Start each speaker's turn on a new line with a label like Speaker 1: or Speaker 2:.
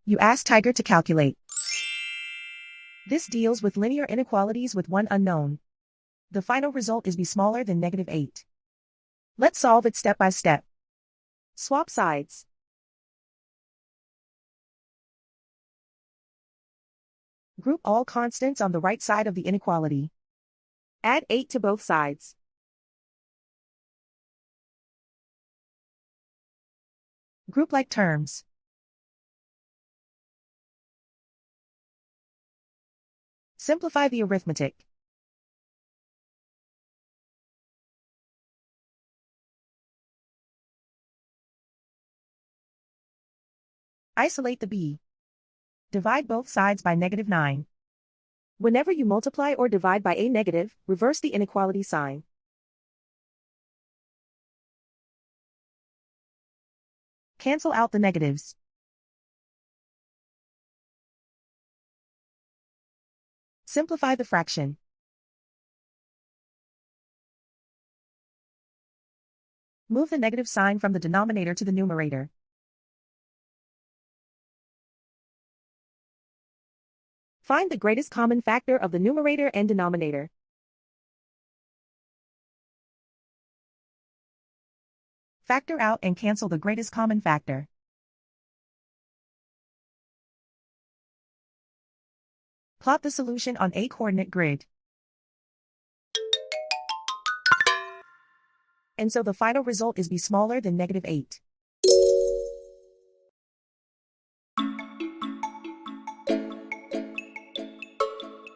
Speaker 1: You ask Tiger to calculate. This deals with linear inequalities with one unknown. The final result is b smaller than -8. Let's solve it step by step. Swap sides. Group all constants on the right side of the inequality. Add 8 to both sides. Group like terms. Simplify the arithmetic. Isolate the b. Divide both sides by -9. Whenever you multiply or divide by a negative, reverse the inequality sign. Cancel out the negatives. Simplify the fraction. Move the negative sign from the denominator to the numerator. Find the greatest common factor of the numerator and denominator. Factor out and cancel the greatest common factor. Plot the solution on a coordinate grid. And so the final result is b smaller than -8.